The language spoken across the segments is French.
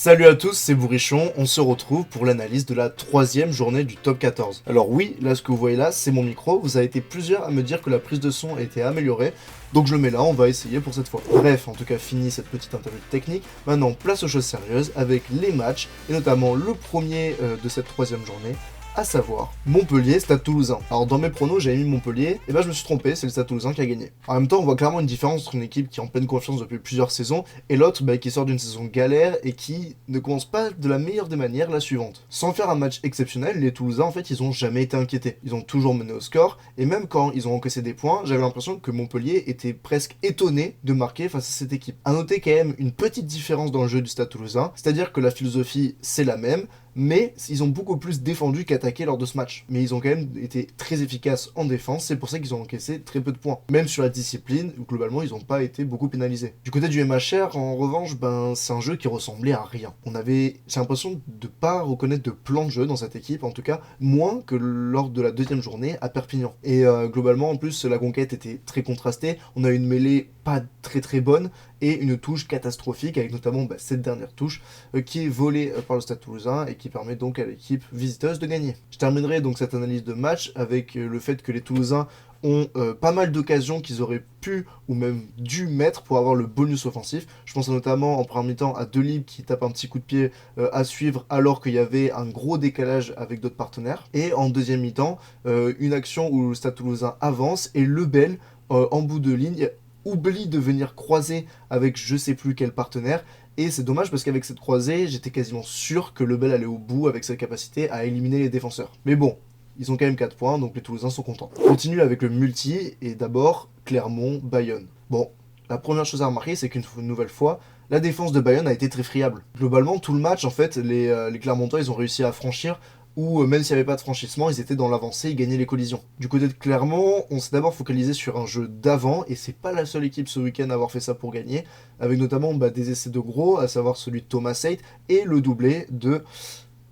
Salut à tous, c'est Bourrichon, on se retrouve pour l'analyse de la troisième journée du top 14. Alors oui, là ce que vous voyez là, c'est mon micro, vous avez été plusieurs à me dire que la prise de son a été améliorée, donc je le mets là, on va essayer pour cette fois. Bref, en tout cas fini cette petite interview technique, maintenant place aux choses sérieuses avec les matchs, et notamment le premier de cette troisième journée, à savoir Montpellier, Stade Toulousain. Alors dans mes pronos j'avais mis Montpellier, et ben je me suis trompé, c'est le Stade Toulousain qui a gagné. En même temps on voit clairement une différence entre une équipe qui est en pleine confiance depuis plusieurs saisons, et l'autre qui sort d'une saison galère et qui ne commence pas de la meilleure des manières la suivante. Sans faire un match exceptionnel, les Toulousains en fait ils ont jamais été inquiétés. Ils ont toujours mené au score, et même quand ils ont encaissé des points, j'avais l'impression que Montpellier était presque étonné de marquer face à cette équipe. A noter quand même une petite différence dans le jeu du Stade Toulousain, c'est-à-dire que la philosophie c'est la même, mais ils ont beaucoup plus défendu qu'attaqué lors de ce match. Mais ils ont quand même été très efficaces en défense, c'est pour ça qu'ils ont encaissé très peu de points. Même sur la discipline, globalement, ils n'ont pas été beaucoup pénalisés. Du côté du MHR, en revanche, c'est un jeu qui ressemblait à rien. J'ai l'impression de pas reconnaître de plan de jeu dans cette équipe, en tout cas, moins que lors de la deuxième journée à Perpignan. Et globalement, en plus, la conquête était très contrastée. On a une mêlée pas très bonne, et une touche catastrophique avec notamment cette dernière touche qui est volée par le Stade Toulousain et qui permet donc à l'équipe visiteuse de gagner. Je terminerai donc cette analyse de match avec le fait que les Toulousains ont pas mal d'occasions qu'ils auraient pu ou même dû mettre pour avoir le bonus offensif. Je pense notamment en première mi-temps à Delibes qui tape un petit coup de pied à suivre alors qu'il y avait un gros décalage avec d'autres partenaires. Et en deuxième mi-temps, une action où le Stade Toulousain avance et Lebel en bout de ligne oublie de venir croiser avec je sais plus quel partenaire, et c'est dommage parce qu'avec cette croisée, j'étais quasiment sûr que Lebel allait au bout avec sa capacité à éliminer les défenseurs. Mais bon, ils ont quand même 4 points, donc les Toulousains sont contents. On continue avec le multi, et d'abord Clermont-Bayonne. Bon, la première chose à remarquer, c'est qu'une nouvelle fois, la défense de Bayonne a été très friable. Globalement, tout le match, en fait, les Clermontois, ils ont réussi à franchir, ou même s'il n'y avait pas de franchissement, ils étaient dans l'avancée, ils gagnaient les collisions. Du côté de Clermont, on s'est d'abord focalisé sur un jeu d'avant, et c'est pas la seule équipe ce week-end à avoir fait ça pour gagner, avec notamment des essais de gros, à savoir celui de Thomas Seit, et le doublé de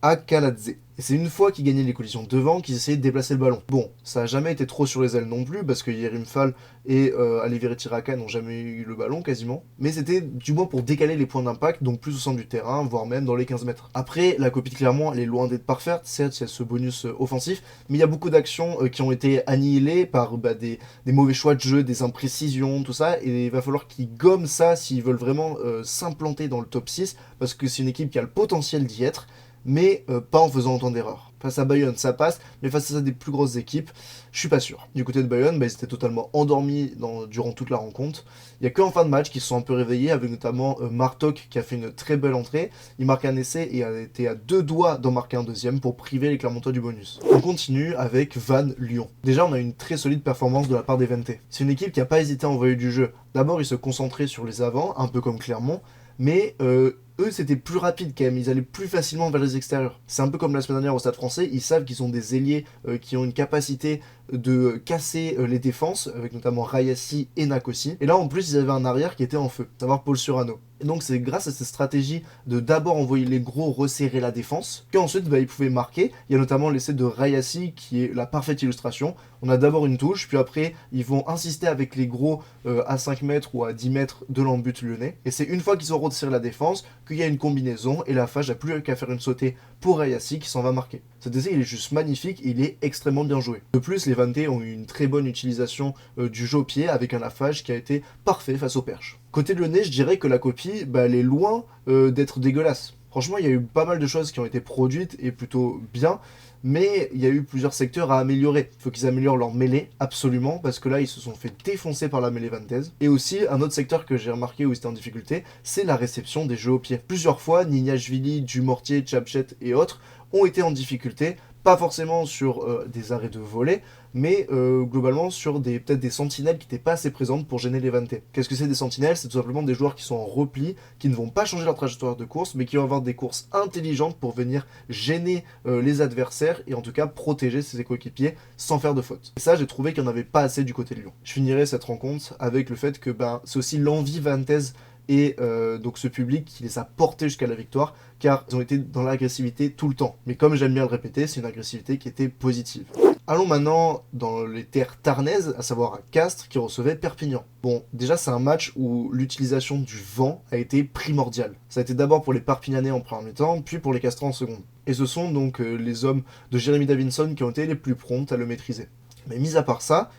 Akaladze. Et c'est une fois qu'ils gagnaient les collisions devant qu'ils essayaient de déplacer le ballon. Bon, ça a jamais été trop sur les ailes non plus, parce que Yerim Fall et Aliverity Raka n'ont jamais eu le ballon quasiment, mais c'était du moins pour décaler les points d'impact, donc plus au centre du terrain, voire même dans les 15 mètres. Après, la copie de Clermont, elle est loin d'être parfaite, certes, il y a ce bonus offensif, mais il y a beaucoup d'actions qui ont été annihilées par des mauvais choix de jeu, des imprécisions, tout ça, et il va falloir qu'ils gomment ça s'ils veulent vraiment s'implanter dans le top 6, parce que c'est une équipe qui a le potentiel d'y être, mais pas en faisant autant d'erreurs. Face à Bayonne, ça passe, mais face à des plus grosses équipes, je suis pas sûr. Du côté de Bayonne, ils étaient totalement endormis durant toute la rencontre. Il y a qu'en fin de match qu'ils se sont un peu réveillés, avec notamment Martok qui a fait une très belle entrée. Il marque un essai et a été à 2 doigts d'en marquer un deuxième pour priver les Clermontois du bonus. On continue avec Vannes Lyon. Déjà, on a une très solide performance de la part des Ventais. C'est une équipe qui n'a pas hésité à envoyer du jeu. D'abord, ils se concentraient sur les avants, un peu comme Clermont, mais eux c'était plus rapide quand même, ils allaient plus facilement vers les extérieurs. C'est un peu comme la semaine dernière au Stade Français, ils savent qu'ils ont des ailiers qui ont une capacité de casser les défenses, avec notamment Rayassi et Nakossi. Et là en plus ils avaient un arrière qui était en feu, à savoir Paul Surano. Et donc c'est grâce à cette stratégie de d'abord envoyer les gros resserrer la défense, qu'ensuite ils pouvaient marquer. Il y a notamment l'essai de Rayassi qui est la parfaite illustration. On a d'abord une touche, puis après ils vont insister avec les gros à 5 mètres ou à 10 mètres de l'embut lyonnais. Et c'est une fois qu'ils ont resserré la défense qu'il y a une combinaison, et la Fage n'a plus qu'à faire une sautée pour Rayassi qui s'en va marquer. Cet essai il est juste magnifique et il est extrêmement bien joué. De plus, les Vantais ont eu une très bonne utilisation du jeu au pied avec un Lafage qui a été parfait face au perche. Côté lyonnais, je dirais que la copie, elle est loin d'être dégueulasse. Franchement, il y a eu pas mal de choses qui ont été produites et plutôt bien, mais il y a eu plusieurs secteurs à améliorer. Il faut qu'ils améliorent leur mêlée, absolument, parce que là, ils se sont fait défoncer par la mêlée vantaise. Et aussi, un autre secteur que j'ai remarqué où ils étaient en difficulté, c'est la réception des jeux au pied. Plusieurs fois, Nignashvili, Dumortier, Tchapchet et autres ont été en difficulté, pas forcément sur des arrêts de volée, mais globalement sur peut-être des sentinelles qui n'étaient pas assez présentes pour gêner les Vantais. Qu'est-ce que c'est des sentinelles? C'est tout simplement des joueurs qui sont en repli, qui ne vont pas changer leur trajectoire de course, mais qui vont avoir des courses intelligentes pour venir gêner les adversaires et en tout cas protéger ses coéquipiers sans faire de faute. Et ça, j'ai trouvé qu'il n'y en avait pas assez du côté de Lyon. Je finirai cette rencontre avec le fait que c'est aussi l'envie vantaise et donc ce public qui les a portés jusqu'à la victoire, car ils ont été dans l'agressivité tout le temps. Mais comme j'aime bien le répéter, c'est une agressivité qui était positive. Allons maintenant dans les terres tarnaises, à savoir à Castres, qui recevait Perpignan. Bon, déjà c'est un match où l'utilisation du vent a été primordiale. Ça a été d'abord pour les Perpignanais en premier temps, puis pour les Castres en seconde. Et ce sont donc les hommes de Jérémy Davinson qui ont été les plus prompts à le maîtriser. Mais mis à part ça,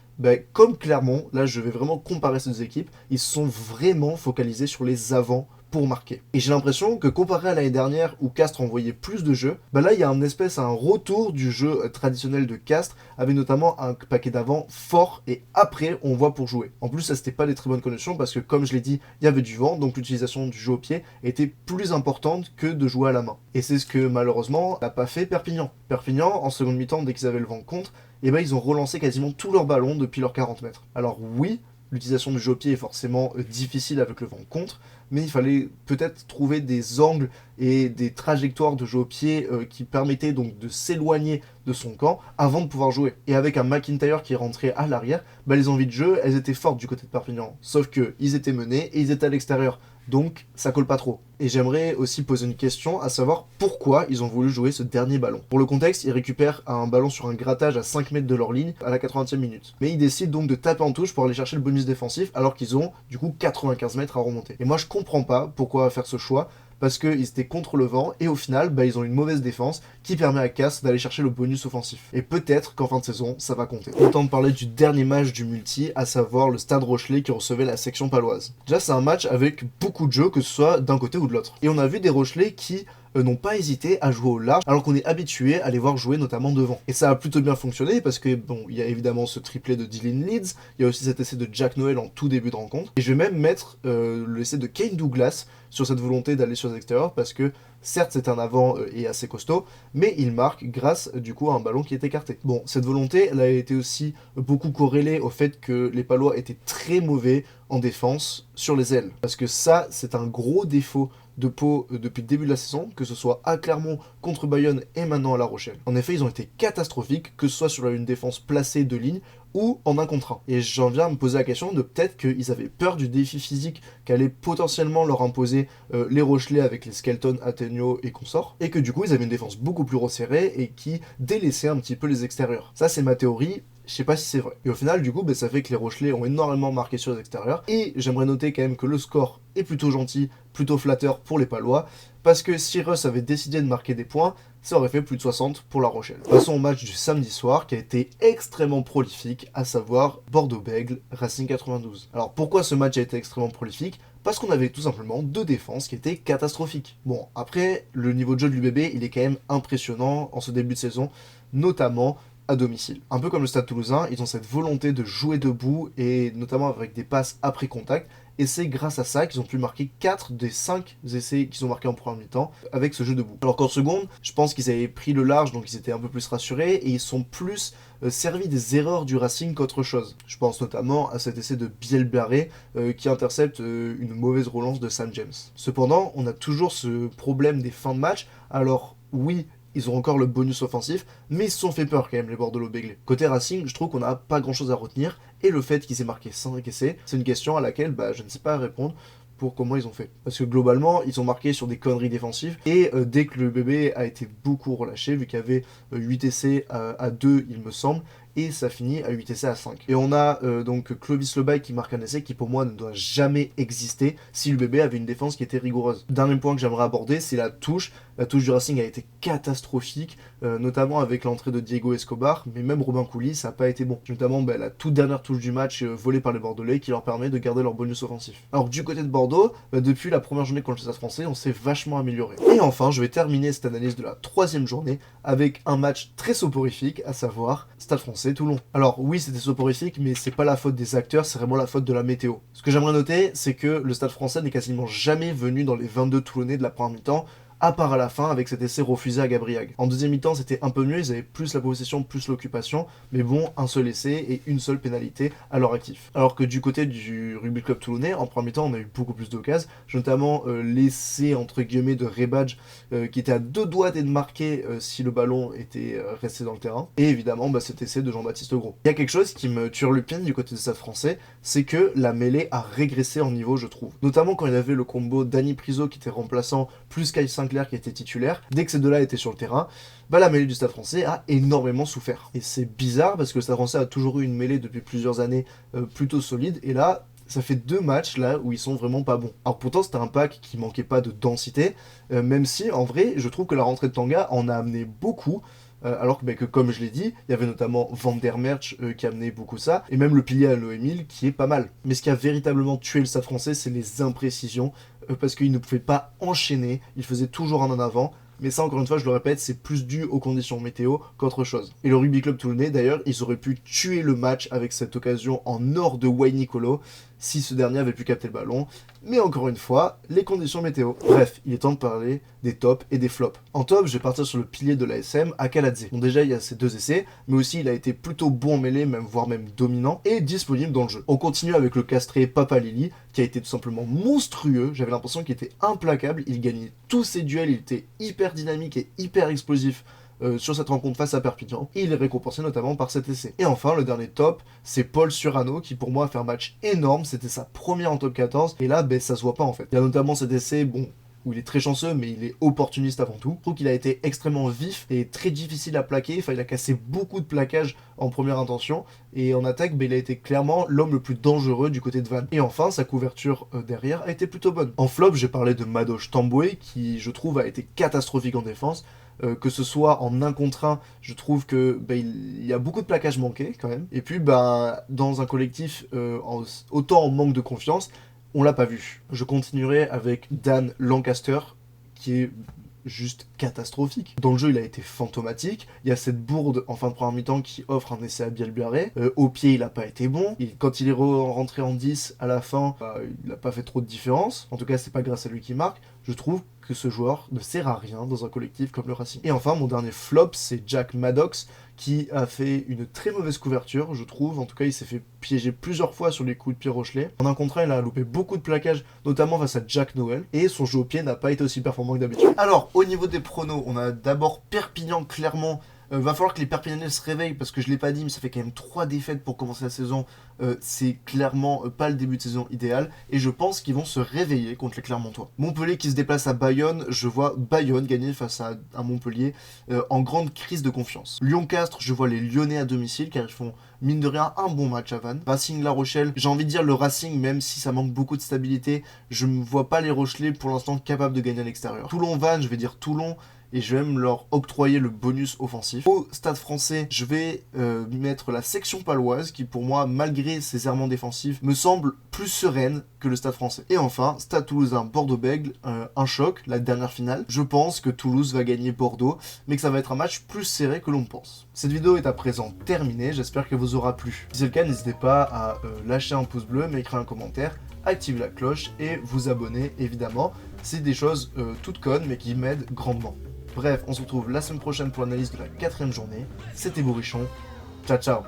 comme Clermont, là je vais vraiment comparer ces deux équipes, ils se sont vraiment focalisés sur les avants pour marquer. Et j'ai l'impression que comparé à l'année dernière où Castres envoyait plus de jeux, là il y a un retour du jeu traditionnel de Castres, avec notamment un paquet d'avant fort et après on voit pour jouer. En plus ça c'était pas des très bonnes conditions parce que comme je l'ai dit, il y avait du vent, donc l'utilisation du jeu au pied était plus importante que de jouer à la main. Et c'est ce que malheureusement n'a pas fait Perpignan. Perpignan, en seconde mi-temps, dès qu'ils avaient le vent contre, ils ont relancé quasiment tous leurs ballons depuis leurs 40 mètres. Alors oui, l'utilisation du jeu au pied est forcément difficile avec le vent contre, mais il fallait peut-être trouver des angles et des trajectoires de jeu au pied qui permettaient donc de s'éloigner de son camp avant de pouvoir jouer. Et avec un McIntyre qui est rentré à l'arrière, les envies de jeu, elles étaient fortes du côté de Perpignan. Sauf qu'ils étaient menés et ils étaient à l'extérieur. Donc ça colle pas trop. Et j'aimerais aussi poser une question, à savoir pourquoi ils ont voulu jouer ce dernier ballon. Pour le contexte, ils récupèrent un ballon sur un grattage à 5 mètres de leur ligne à la 80e minute. Mais ils décident donc de taper en touche pour aller chercher le bonus défensif alors qu'ils ont du coup 95 mètres à remonter. Et moi je comprends pas pourquoi faire ce choix, parce qu'ils étaient contre le vent, et au final, ils ont une mauvaise défense qui permet à Castres d'aller chercher le bonus offensif. Et peut-être qu'en fin de saison, ça va compter. Autant de parler du dernier match du multi, à savoir le Stade Rochelais qui recevait la section paloise. Déjà, c'est un match avec beaucoup de jeux, que ce soit d'un côté ou de l'autre. Et on a vu des Rochelais qui n'ont pas hésité à jouer au large, alors qu'on est habitué à les voir jouer notamment devant. Et ça a plutôt bien fonctionné, parce que, il y a évidemment ce triplé de Dylan Leeds, il y a aussi cet essai de Jack Noel en tout début de rencontre, et je vais même mettre l'essai de Kane Douglas sur cette volonté d'aller sur les extérieurs, parce que, certes, c'est un avant et assez costaud, mais il marque grâce, du coup, à un ballon qui est écarté. Bon, cette volonté, elle a été aussi beaucoup corrélée au fait que les Palois étaient très mauvais en défense sur les ailes. Parce que ça, c'est un gros défaut de Pau depuis le début de la saison, que ce soit à Clermont, contre Bayonne et maintenant à La Rochelle. En effet, ils ont été catastrophiques, que ce soit sur une défense placée de ligne ou en un contre un. Et j'en viens à me poser la question de peut-être qu'ils avaient peur du défi physique qu'allait potentiellement leur imposer les Rochelais avec les Skelton, Atenio et consorts, et que du coup ils avaient une défense beaucoup plus resserrée et qui délaissait un petit peu les extérieurs. Ça c'est ma théorie. Je sais pas si c'est vrai. Et au final, du coup, ça fait que les Rochelais ont énormément marqué sur les extérieurs. Et j'aimerais noter quand même que le score est plutôt gentil, plutôt flatteur pour les Palois. Parce que si Russ avait décidé de marquer des points, ça aurait fait plus de 60 pour La Rochelle. Passons au match du samedi soir qui a été extrêmement prolifique, à savoir Bordeaux-Bègles, Racing 92. Alors pourquoi ce match a été extrêmement prolifique ? Parce qu'on avait tout simplement deux défenses qui étaient catastrophiques. Bon, après, le niveau de jeu de l'UBB, il est quand même impressionnant en ce début de saison, notamment à domicile. Un peu comme le Stade Toulousain, ils ont cette volonté de jouer debout et notamment avec des passes après contact. Et c'est grâce à ça qu'ils ont pu marquer 4 des 5 essais qu'ils ont marqués en première mi-temps avec ce jeu debout. Alors qu'en seconde, je pense qu'ils avaient pris le large, donc ils étaient un peu plus rassurés et ils sont plus servis des erreurs du Racing qu'autre chose. Je pense notamment à cet essai de Bielbarré qui intercepte une mauvaise relance de Sam James. Cependant, on a toujours ce problème des fins de match. Alors oui, ils ont encore le bonus offensif, mais ils se sont fait peur quand même, les Bordeaux-Bègles. Côté Racing, je trouve qu'on n'a pas grand chose à retenir, et le fait qu'ils aient marqué 5 essais, c'est une question à laquelle je ne sais pas répondre pour comment ils ont fait. Parce que globalement, ils ont marqué sur des conneries défensives, et dès que le bébé a été beaucoup relâché, vu qu'il y avait 8 essais à 2, il me semble, et ça finit à 8 essais à 5. Et on a donc Clovis Lebaille qui marque un essai qui pour moi ne doit jamais exister si le bébé avait une défense qui était rigoureuse. Dernier point que j'aimerais aborder, c'est la touche. La touche du Racing a été catastrophique, notamment avec l'entrée de Diego Escobar, mais même Robin Coulis, ça n'a pas été bon. Notamment la toute dernière touche du match volée par les Bordelais qui leur permet de garder leur bonus offensif. Alors du côté de Bordeaux, depuis la première journée contre le Stade français, on s'est vachement amélioré. Et enfin, je vais terminer cette analyse de la 3e journée avec un match très soporifique, à savoir Stade français Toulon. Alors oui, c'était soporifique, mais c'est pas la faute des acteurs, c'est vraiment la faute de la météo. Ce que j'aimerais noter, c'est que le Stade français n'est quasiment jamais venu dans les 22 Toulonnais de la première mi-temps, à part à la fin avec cet essai refusé à Gabriag. En deuxième mi-temps, c'était un peu mieux, ils avaient plus la possession, plus l'occupation, mais bon, un seul essai et une seule pénalité à leur actif. Alors que du côté du Rugby Club Toulonnais, en premier mi-temps, on a eu beaucoup plus d'occasions, notamment l'essai entre guillemets de Rebadge qui était à deux doigts d'être marqué si le ballon était resté dans le terrain, et évidemment cet essai de Jean-Baptiste Gros. Il y a quelque chose qui me turlupine du côté du Stade français, c'est que la mêlée a régressé en niveau, je trouve. Notamment quand il y avait le combo Dany Priso qui était remplaçant, plus Kyle Sinclair qui était titulaire. Dès que ces deux-là étaient sur le terrain, la mêlée du Stade français a énormément souffert. Et c'est bizarre parce que le Stade français a toujours eu une mêlée depuis plusieurs années plutôt solide, et là, ça fait 2 matchs là où ils sont vraiment pas bons. Alors pourtant c'était un pack qui manquait pas de densité, même si en vrai je trouve que la rentrée de Tanga en a amené beaucoup. Alors que comme je l'ai dit, il y avait notamment Van der Merch qui a amené beaucoup ça, et même le pilier à l'OMIL qui est pas mal. Mais ce qui a véritablement tué le Stade français, c'est les imprécisions, parce qu'il ne pouvait pas enchaîner, il faisait toujours un en avant. Mais ça, encore une fois, je le répète, c'est plus dû aux conditions météo qu'autre chose. Et le Rugby Club Toulonnais, d'ailleurs, ils auraient pu tuer le match avec cette occasion en or de Wayne Nicolo si ce dernier avait pu capter le ballon. Mais encore une fois, les conditions météo. Bref, il est temps de parler des tops et des flops. En top, je vais partir sur le pilier de l'ASM, Akaladze. Bon, déjà, il y a ces 2 essais, mais aussi il a été plutôt bon en mêlée, voire même dominant, et disponible dans le jeu. On continue avec le castré Papa Lili, qui a été tout simplement monstrueux. J'avais l'impression qu'il était implacable, il gagnait tous ses duels, il était hyper dynamique et hyper explosif sur cette rencontre face à Perpignan, et il est récompensé notamment par cet essai. Et enfin, le dernier top, c'est Paul Surano, qui pour moi a fait un match énorme, c'était sa première en top 14, et là, ça se voit pas en fait. Il y a notamment cet essai, où il est très chanceux, mais il est opportuniste avant tout. Je trouve qu'il a été extrêmement vif et très difficile à plaquer. Enfin, il a cassé beaucoup de plaquages en première intention. Et en attaque, il a été clairement l'homme le plus dangereux du côté de Vannes. Et enfin, sa couverture derrière a été plutôt bonne. En flop, j'ai parlé de Madoche Tamboué, qui, je trouve, a été catastrophique en défense. Que ce soit en 1 contre 1, je trouve que il y a beaucoup de plaquages manqués quand même. Et puis, dans un collectif autant en manque de confiance, on l'a pas vu. Je continuerai avec Dan Lancaster, qui est juste catastrophique. Dans le jeu, il a été fantomatique. Il y a cette bourde en fin de première mi-temps qui offre un essai à Bielbiarré. Au pied, il a pas été bon. Et quand il est rentré en 10 à la fin, il n'a pas fait trop de différence. En tout cas, c'est pas grâce à lui qui marque. Je trouve que ce joueur ne sert à rien dans un collectif comme le Racing. Et enfin, mon dernier flop, c'est Jack Maddox, qui a fait une très mauvaise couverture, je trouve. En tout cas, il s'est fait piéger plusieurs fois sur les coups de pied Rochelet. En 1 contre 1, il a loupé beaucoup de plaquages, notamment face à Jack Noël, et son jeu au pied n'a pas été aussi performant que d'habitude. Alors, au niveau des pronos, on a d'abord Perpignan, clairement. Va falloir que les Perpignanais se réveillent, parce que je l'ai pas dit, mais ça fait quand même 3 défaites pour commencer la saison. C'est clairement pas le début de saison idéal, et je pense qu'ils vont se réveiller contre les Clermontois. Montpellier qui se déplace à Bayonne, je vois Bayonne gagner face à Montpellier en grande crise de confiance. Lyon-Castres, je vois les Lyonnais à domicile, car ils font mine de rien un bon match à Vannes. Racing-La Rochelle, j'ai envie de dire le Racing, même si ça manque beaucoup de stabilité, je ne vois pas les Rochelais pour l'instant capables de gagner à l'extérieur. Toulon-Vannes, je vais dire Toulon, et je vais même leur octroyer le bonus offensif. Au Stade français, je vais mettre la section paloise, qui pour moi, malgré ses errements défensifs, me semble plus sereine que le Stade français. Et enfin, Stade Toulousain, Bordeaux-Bègles, un choc, la dernière finale. Je pense que Toulouse va gagner Bordeaux, mais que ça va être un match plus serré que l'on pense. Cette vidéo est à présent terminée, j'espère qu'elle vous aura plu. Si c'est le cas, n'hésitez pas à lâcher un pouce bleu, m'écrire un commentaire, activer la cloche et vous abonner évidemment. C'est des choses toutes connes mais qui m'aident grandement. Bref, on se retrouve la semaine prochaine pour l'analyse de la 4e journée. C'était Bourrichon. Ciao ciao.